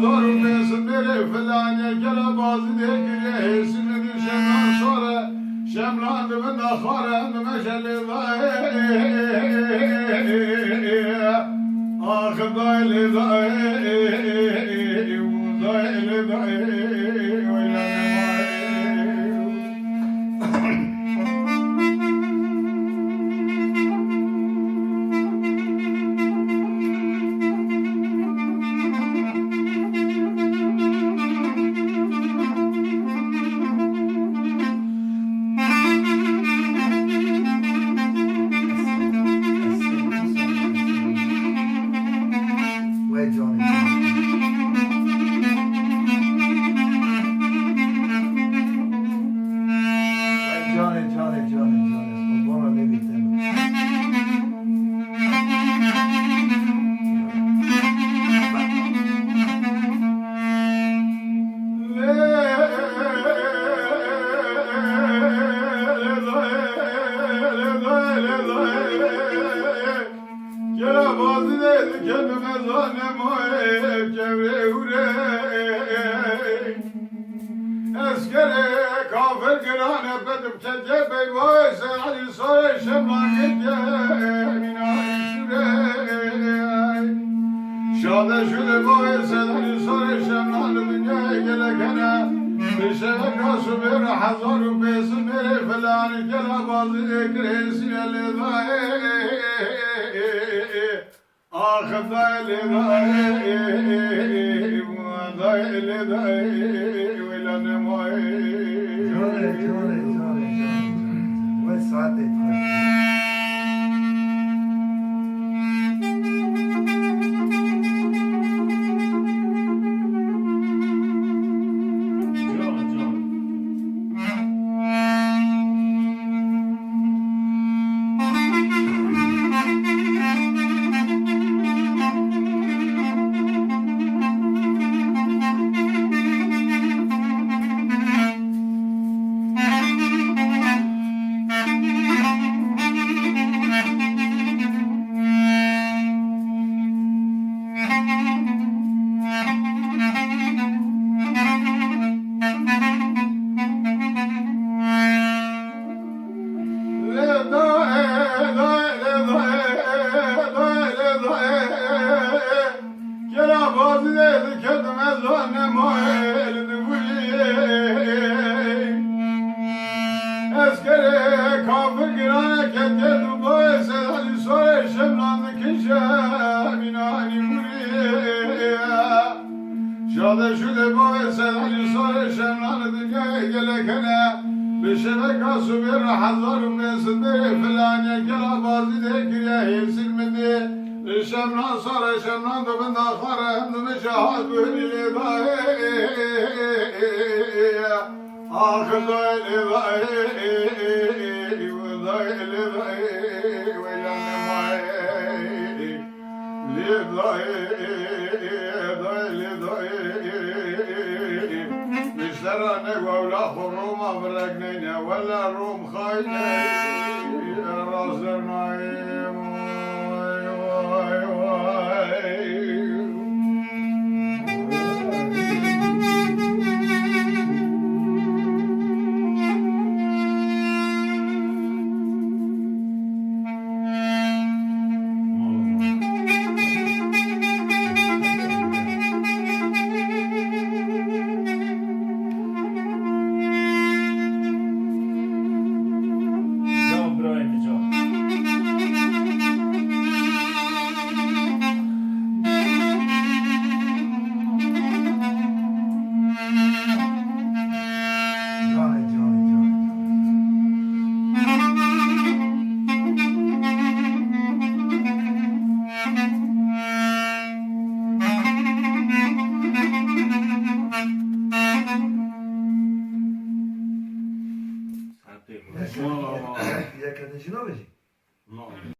هزار و بیست بره فلانی کلا بازی دیگه حسی ندیشم نصاره شملان به نخاره مشل آخ دایل Where Johnny? Johnny. Buona vita. Gel bazı dedi kendime zannem oy kevre Eskere kafir girane bedim kece beyvay sen Ali soy şemlan gitye minay şurey Şade şude boy sen Ali soy şemlan dünyaya gelekene Bişe kasu bir hazar besin bir falan gel bazı ekresi eli آخ دایل ولن مای Johnny. Where Sate? Eskere kafir girane kente duboy sedali soy şemlandı kişe minani muriya Şade şude boy sedali soy şemlandı dünyaya gelekene Beşeme kasu bir hazarım nesinde filanya kela bazı dekriye hilsilmedi Şemlan sonra şemlan da ben dakhara hem de meşahad böyle آخ دایل ولن مای بیشترانه گولا خروم افرقنینه ولا روم خاینه رازرنایم Jak to się robi? No.